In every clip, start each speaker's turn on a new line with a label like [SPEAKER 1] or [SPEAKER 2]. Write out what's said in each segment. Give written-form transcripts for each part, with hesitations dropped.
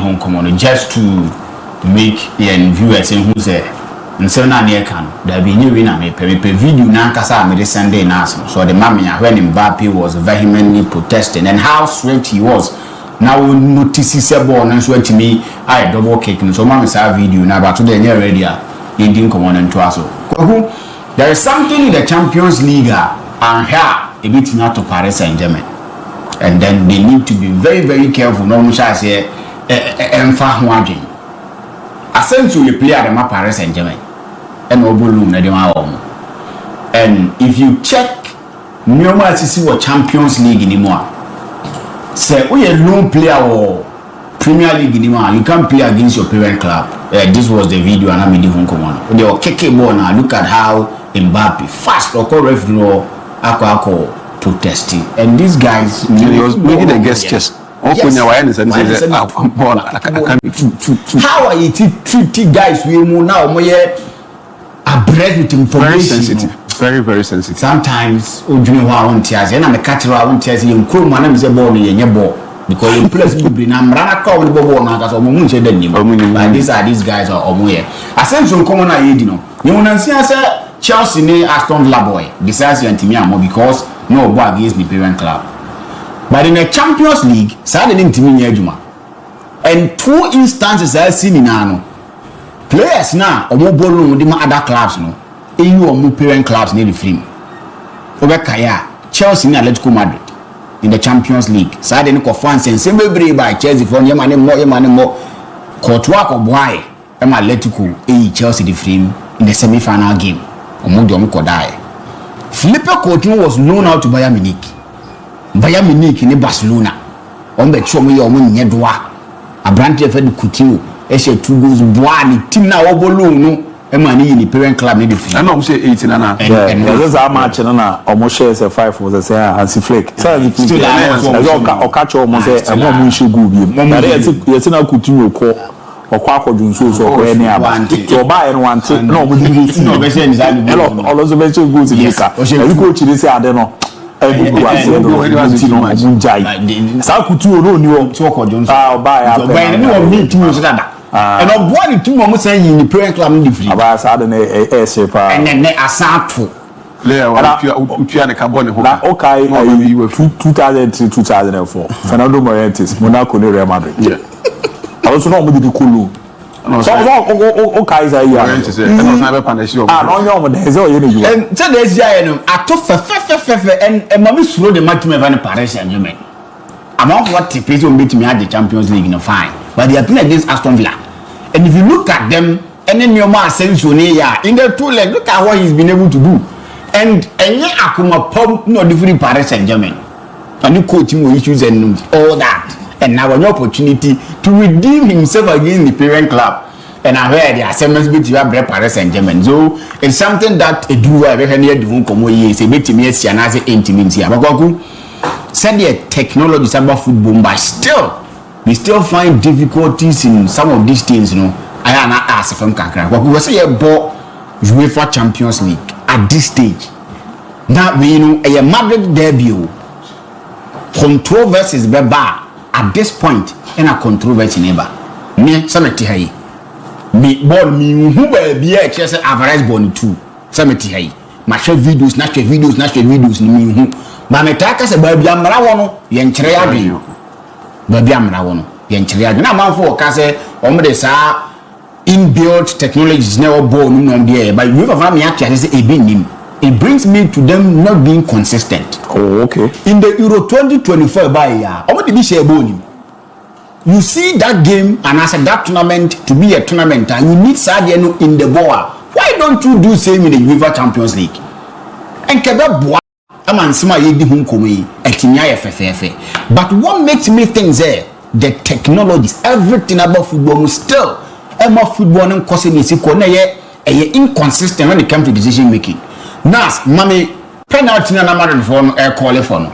[SPEAKER 1] home common just to make the viewers and who say and so na near can there be new winner me video na kasa me Sunday na so the mammy when Mbappe was vehemently protesting and how swift he was. Now notices a ball and sweat to me I double kicking so mammy saw video now but today near radio Indian command to us. There is something in the Champions League and here a bit not to Paris Saint-Germain. And then they need to be very, very careful. No much I say I sent you a player at the Paris Saint-Germain and Obolu and if you check Nyoma to see what Champions League anymore. Say we a lone player or Premier League anymore, you can't play against your parent club. This was the video and I made the home command. They were kicking ball now. Look at how Mbappe fast or call referee Ako protesting, and these guys
[SPEAKER 2] he was making the gestures.
[SPEAKER 1] Yes. How are you treating guys we now abreast with information?
[SPEAKER 2] Very sensitive, very, very sensitive.
[SPEAKER 1] Sometimes Ojuni wa won tears and I'm catch wa won tears you come man am say ball ni ball because you place me na mrana call the ball na ka so mo mun che dan ni but these guys are omoye asenso come na yedi no you won say Chelsea ni Aston Villa boy decides antimi amo because no go against the parent club. But in the Champions League, Saturday didn't team in and 2 instances I see in Nano. Players now or more ball with other clubs no. EU or more parent clubs near the film. Over Kaya, Chelsea and Atletico Madrid in the Champions League. Saturday no fans and same by Chelsea for your money more. Courtois or boy, and Atletico Chelsea the film in the semi-final game. Omodium Kodai. Felipe Coutinho was loaned out to Bayern Munich. Bayern Munich in Barcelona. On the show me your money Nedwa. A brand of Coutinho. Eshe 2 goals. Boani team now overload no. Emani in the parent club need the free.
[SPEAKER 2] I know say 18 and
[SPEAKER 3] there's a match na almost shares a 5 was a say Hansi Flick. So still o catch almost a more munshi go bi. Na yet na Coutinho ko Okwako Junso so any about to buy and want to no we didn't no be say inside also mention go to Lika you coach this say adeno everybody was say Coutinho no ni o Okwako Junso buy
[SPEAKER 1] no me too so that and on board two mo say in the parent club in the free
[SPEAKER 3] about say adeno
[SPEAKER 1] and then asato
[SPEAKER 2] player utua ne carbon ho
[SPEAKER 3] na okay 2003 2004 Fernando Morientes Monaco ni Real Madrid also no mudi kulu so okay say ya
[SPEAKER 2] and also na be partnership
[SPEAKER 3] no nyom dey say oye you
[SPEAKER 1] and say dey say no ato fe and mama suro the match me van Paris Saint-Germain among what the person beat me at the Champions League no fine but they are playing against Aston Villa and if you look at them and then your man Asensio in the 2 leg look at what he's been able to do and enye akuma pop no different Paris Saint-Germain and the coaching issues and all that. And now an opportunity to redeem himself against the parent club. And I heard the assembly between Paris Saint-Germain. So it's something that a do I reckon here do come away is a bit to me as an intimacy. But said the technology is about football, but still we still find difficulties in some of these things, you know. I am not asked from Kakra. But we will say about UEFA Champions League at this stage. Now we know a Madrid debut controversies bar. At this point, in a controversy neighbor, me sameti hai. Me born me who be a chess average born too. Sameti hai. Ma share videos, na share videos ni me who. Ba me taka se ba bia mra wono ye nkyere adwen. Ba bia mra wono ye nkyere adwen. Na manfo ka se o de sa inbuilt technologies never born no there. But we have me actually say e be nim. It brings me to them not being consistent.
[SPEAKER 3] Oh, okay.
[SPEAKER 1] In the Euro 2024 by year, you see that game and as that tournament to be a tournament and you need Sadiano in the ball. Why don't you do same in the UEFA Champions League? And Kebab Amansima Yedi Hunkomi, Etinia FFF. But what makes me think there, the technologies, everything about football still, Emma football and causing is inconsistent when it comes to decision making. Nas, mommy, penalty na Madrid for no air call for no.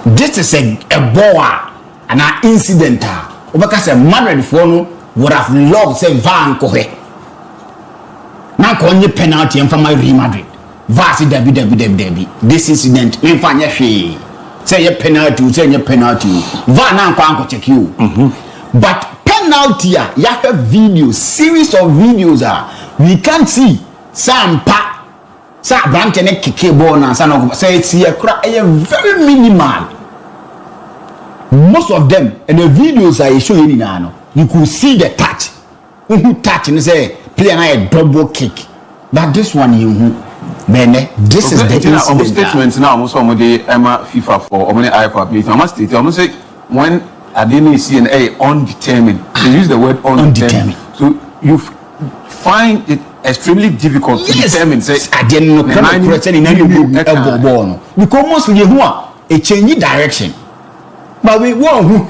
[SPEAKER 1] This is a boa and an incident. Because a Madrid for no would have loved say Van Kohe. Now konye penalty and for my Real Madrid. Vasi debi. This incident in fanya she. Say your penalty, Van na kwa check you. But penalty, you have videos, series of videos. We can't see some pa, some branch and a kick ball and some say it's a very minimal. Most of them and the videos I show you now, you could see the touch. Who touch and say play a double kick. But this one you this is the
[SPEAKER 2] statement now. Almost some of the FIFA for many IFAB. I must say when I didn't see an A undetermined. They use the word undetermined. So you find it extremely difficult to determine. Say
[SPEAKER 1] I didn't know because mostly you want a change direction. But we want who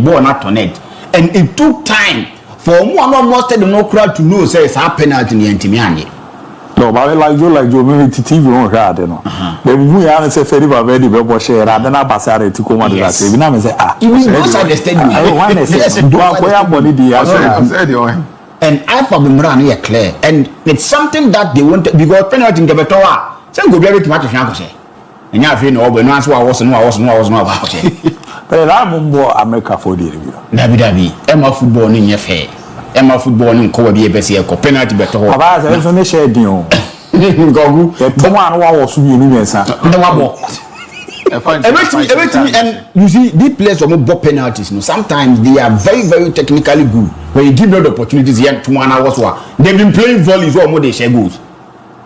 [SPEAKER 1] born not on it, and it took time for one almost no crowd to know say it's a penalty in Timiani.
[SPEAKER 3] No, but like you maybe TV on radio no. Then we are say very very very share and then abasa Atletico Madrid say we now say
[SPEAKER 1] even outside the stadium.
[SPEAKER 3] Yes, do acquire body the
[SPEAKER 1] and I for the run here clear, and it's something that they want because penalty in the betoa. Say go be able to match say. And you feel no but no answer was no about say.
[SPEAKER 3] But I'm more America for the review.
[SPEAKER 1] Dabi Emma football in your fair. Emma football in Kobe BSC penalty better.
[SPEAKER 3] Abaz I only share deal. Gogu, the one was
[SPEAKER 1] everything and you see these players are more penalties. No, sometimes they are very, very technically good. When you give them the opportunities yet to 1 hour, they've been playing volleys or more they share goals.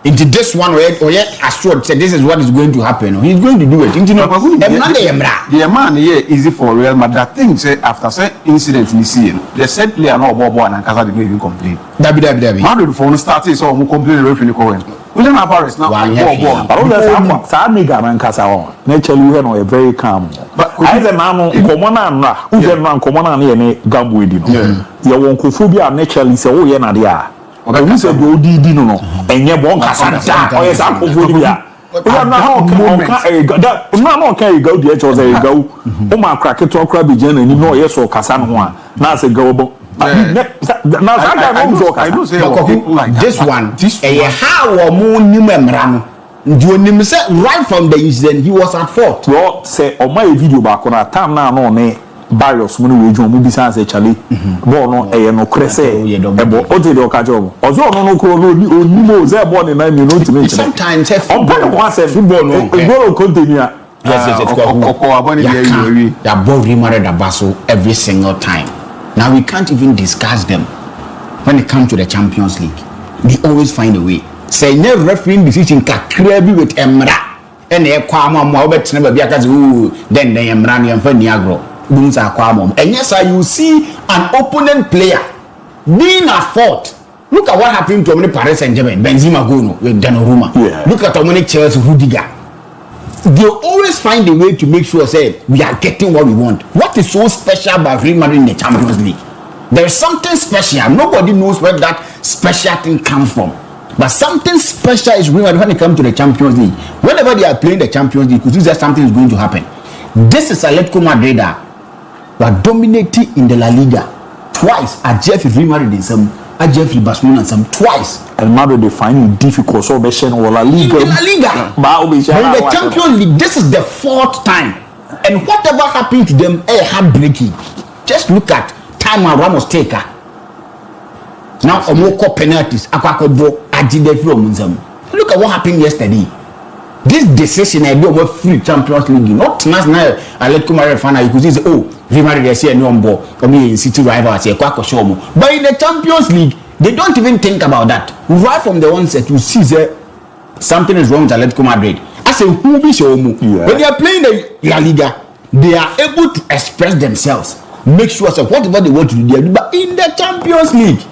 [SPEAKER 1] Into this one or yet assured said this is what is going to happen. He's going to do it. The
[SPEAKER 2] man here easy for Real Madrid. That thing say after say incident in the scene, they said player no Bobo and Casa didn't even complain.
[SPEAKER 1] Dabi.
[SPEAKER 2] Madrid for started so who complain the referee going. William Varas now Bobo.
[SPEAKER 3] But all the time mega man Casa on. Naturally we are very calm. But I the man common and who the man common and any gamble with you. You won't phobia naturally say oh yeah na dia. Okay, we said do no and ye bon kasanta or yes akofodia we are not can go the edge or there you go o ma crack it to crack begin and you know yes or kasa no a na say go bo now I
[SPEAKER 1] do say like this one how or mo nim emra no do nim say right from the incident he was at fault
[SPEAKER 3] well say o my video back on time now no ne Varas money we join movie sans Charlie. Born no no crese. Ebo o te do ka job. Ozo no kro no ni mo ze born in 9 minutes to me.
[SPEAKER 1] Sometimes
[SPEAKER 3] on part of one say football no. Go continue.
[SPEAKER 1] Yes. They are both remarried Abaso every single time. Now we can't even discuss them when it comes to the Champions League. They always find a way. Say no refereeing decision kakra bi with Emra. And e kwa mo obetene ba bia ka then the Emra ni amfa ni agro. And yes, you see an opponent player being at fault. Look at what happened to Paris Saint-Germain, Benzema Gono with Donnarumma.
[SPEAKER 3] Yeah.
[SPEAKER 1] Look at Chelsea, Rudiger. They always find a way to make sure say we are getting what we want. What is so special about Real Madrid in the Champions League? There is something special. Nobody knows where that special thing comes from. But something special is Real Madrid when it comes to the Champions League. Whenever they are playing the Champions League, because that something is going to happen. This is Atletico Madrid. Were dominating in the La Liga twice. At Jeffrey Real Madrid in some, at Jeffrey Barcelona in some twice.
[SPEAKER 3] And Madrid they find it difficult so or La Liga.
[SPEAKER 1] In La Liga. But in the Champions League, this is the 4th time. And whatever happened to them, heartbreaking. Just look at time and Ramos taker. Now Omoko penalties. Akwakobo Ajidefro Munzam. Look at what happened yesterday. This decision I do about free Champions League, not national Atletico Madrid fan. You could say, oh, Real Madrid they say no more, or me in city rivals say Kwako Shomo. But in the Champions League, they don't even think about that. Right from the onset, you see that something is wrong with Atletico Madrid. I say who be Shomo. When they are playing the La Liga, they are able to express themselves, make sure so whatever they want to do, they do. But in the Champions League,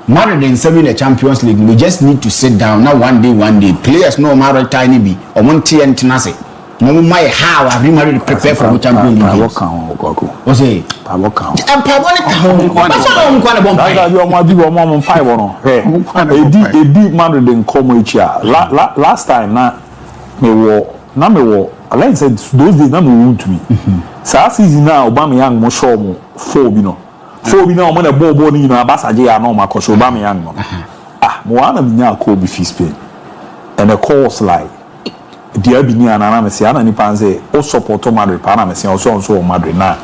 [SPEAKER 1] Madrid and seven in the Champions League, we just need to sit down. Now one day, players no matter tiny be or one T and Tenase. No matter how I really prepare for the Champions League. What's it? And
[SPEAKER 3] Madrid in Comoicha. Last time, I said those days now me to me. So season now, Obama Young mo show mo 4 bino. 4 bino mo na bobo ni na basaje ya no makosho Obama Young no. Mo wana binya ko bi fi Spain. And the course like DIABY ni anana me se ana ni panze o support Madrid pa na me se o so Madrid na.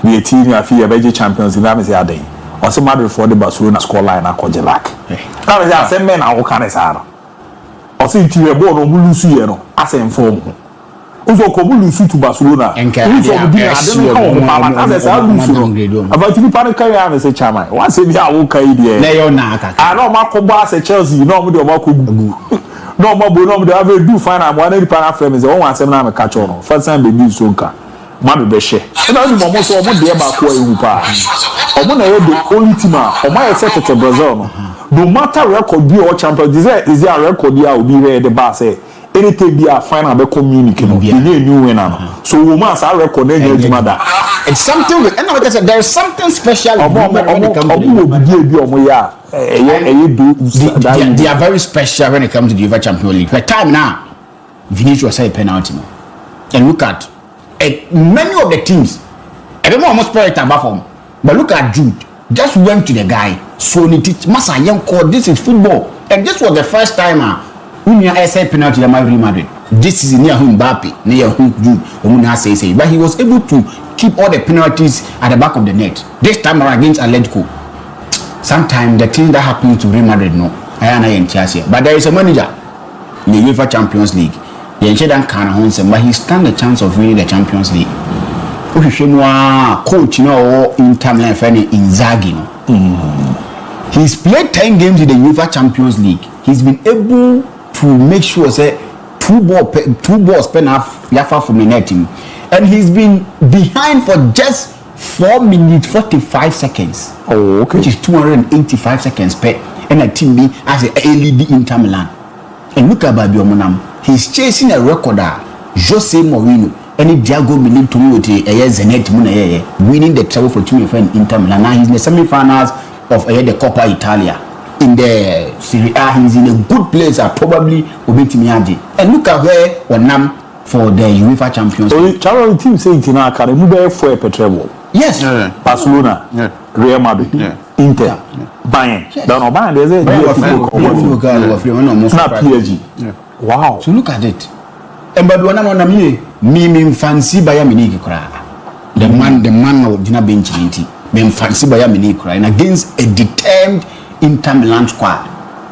[SPEAKER 3] we team ya fi ya champions na me say aden o se Madrid for the Barcelona score line akoje lack na me say men na wo kan say ara o se ti we ball no mu lusu ye no asem form uzo ko mu lusu to Barcelona uzo bi na aden ka wo mama as say lusu about ni pan kan ya me say chama one say bi a wo kai die
[SPEAKER 1] na yo na aka
[SPEAKER 3] no makobo as Chelsea no mo de o makogu no mo bo no mo de have do final mo na ni pan afre me say one asem na me catch on first time be do so nka Mami Beshe. And I know most of them back where you are. Omona the only team. Omaya set to Brazil. No matter record be or champion, is there a record here will be where the bar say anything be a final be communicating. You need new winner. So we must our record then your mother.
[SPEAKER 1] It's something with and like I said, there's something special
[SPEAKER 3] about
[SPEAKER 1] when it comes to they are very special when it comes to the UEFA Champions League. For time now, Vinicius say a penalty. And look at many of the teams, everyone almost spirit and form. But look at Jude, just went to the guy. So Masa Young called this is football, and this was the first time when you say penalty to Real Madrid. This is near whom Mbappe, near whom Jude, say, but he was able to keep all the penalties at the back of the net. This time around against Atletico. Sometimes the thing that happens to Real Madrid, no, I am in Chelsea, but there is a manager in the UEFA Champions League. But he stands a chance of winning the Champions League. Coach, Inter Milan Inzaghi. He's played 10 games in the UEFA Champions League. He's been able to make sure say two balls pen half yafa from the net team, and he's been behind for just 4 minutes 45 seconds.
[SPEAKER 3] Oh, okay.
[SPEAKER 1] Which is 285 seconds per, and a team be as a lead Inter Milan. And look at Babi Omonam. He's chasing a recorder, Jose Mourinho, and Diego Milito a Zenit winning the treble for team in Inter Milan. Now he's in the semi-finals of the Coppa Italia. In the Serie A, he's in a good place. Probably will be Timiadi. And look at where Onam for the UEFA Champions League.
[SPEAKER 3] So, Charlie team saying Tina Academy for a treble.
[SPEAKER 1] Yes.
[SPEAKER 3] Barcelona. Real Madrid. Inter. Bayern. Don't Bayern. There's a PSG. Wow.
[SPEAKER 1] So look at it. And but when I'm on a me fancy by a mini cry. The man of dinner bench me fancy by a mini cry and against a determined Inter Milan squad.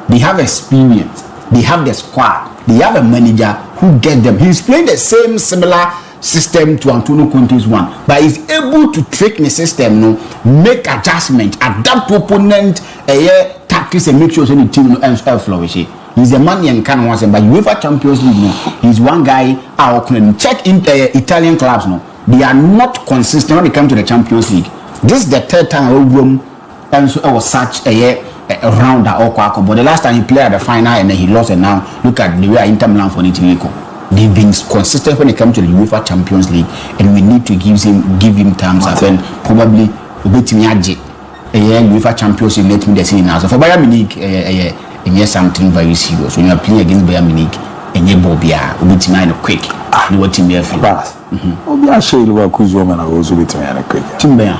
[SPEAKER 1] They have experience, they have the squad, they have a manager who get them. He's playing the same similar system to Antonio Conte's one, but he's able to trick the system, make adjustment, adapt to opponent tactics and make sure the team ends up flourishing. He's a man and can once, but UEFA Champions League, he's one guy out. Check in Italian clubs, they are not consistent when it comes to the Champions League. This is the third time and so I was such a round that but the last time he played at the final and then he lost, and now look at the way Inter Milan for Italy. They've been consistent when it comes to the UEFA Champions League, and we need to give him terms and probably UEFA Champions League. Let me just say now. So for Bayern Munich, and yes, something very serious. When you are playing against Bayern Munich, and you Bobia, we beat me quick. You what team you feel?
[SPEAKER 3] Obia Shey Leverkusen woman also beat me quick.
[SPEAKER 1] Team Bayern.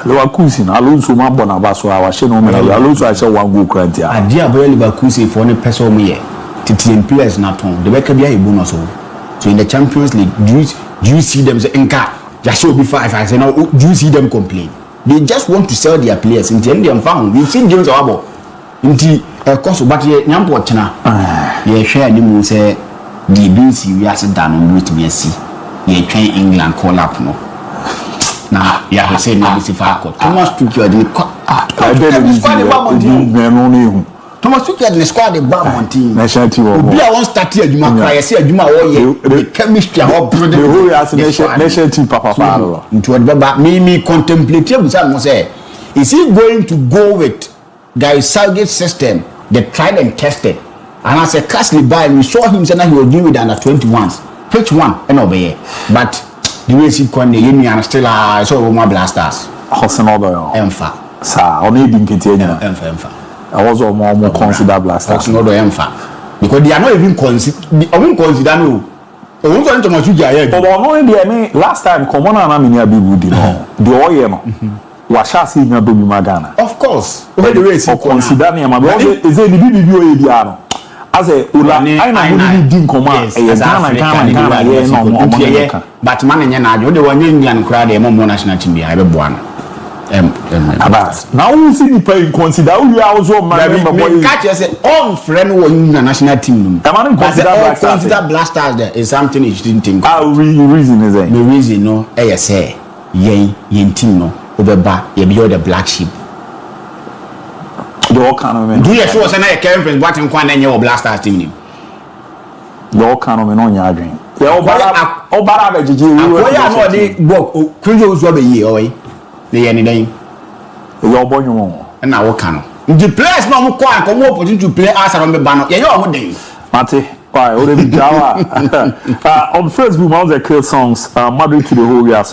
[SPEAKER 3] Leverkusen Alonso ma bona baso a wa she no me Alonso I say one goal crantia.
[SPEAKER 1] Adia Bayern Leverkusen for any person me here. TTM players not on. The better be a bonus. So in the Champions League, do you see them say Enka? Just show be 5. I say now, do you see them complain? They just want to sell their players. In the end, they found. We've seen games about. In the course, but ye nyampo china. Ye share ni mu say the BC we are down on route me see. Ye train England call up no. Now you have to say no see for Thomas Tuchel the
[SPEAKER 3] I better
[SPEAKER 1] Thomas Tuchel the squad the bomb team.
[SPEAKER 3] National team.
[SPEAKER 1] Obi a won start here Juma cry say Juma wo the chemistry how building
[SPEAKER 3] the whole national team papa.
[SPEAKER 1] Into what me contemplate you say is he going to go with Guy Southgate system, the tried and tested, and as a Castley by we saw him say that he was doing with under 21s. Which one? And over here. But the way he can the union still I saw my blasters.
[SPEAKER 3] Hosenodo.
[SPEAKER 1] Emfa.
[SPEAKER 3] Sir, only didn't continue.
[SPEAKER 1] Emfa.
[SPEAKER 3] I was more consider blasters.
[SPEAKER 1] Hosenodo Emfa. Because they are not even consider no. Owo so ntomo tuja here.
[SPEAKER 3] But no dey me last time come on na me ni abibu di no. The oye no. Wa sha see na do bi magana.
[SPEAKER 1] Of course. Where the way is
[SPEAKER 3] consider me ma because is it the bibi oye di ano. as a ula I na mo di nkoma e Ghana ye no mo
[SPEAKER 1] but man nya na de wonye Indian crowd e mo national team bia e be boa no
[SPEAKER 3] Abbas now we see the consider we also man
[SPEAKER 1] me catch you say on friend wo national team
[SPEAKER 3] no man
[SPEAKER 1] consider Black Stars there is something you didn't think
[SPEAKER 3] reason is that
[SPEAKER 1] the reason no e say yen team no obeba ye be the black sheep
[SPEAKER 3] the all kind of men
[SPEAKER 1] do you sure say na e Kevin Prince Boateng kwa na nye Black Stars team ni
[SPEAKER 3] the all kind of men on your adwin the obara be jeje
[SPEAKER 1] we ya no dey work kunjo uzo be yi oyi the yen den
[SPEAKER 3] your boy you
[SPEAKER 1] na wo kan no the players no mo kwa ko mo opportunity to play as around be ba no ye yo mo den
[SPEAKER 3] Mate why already jawa on Facebook all the kill songs Madrid to the whole year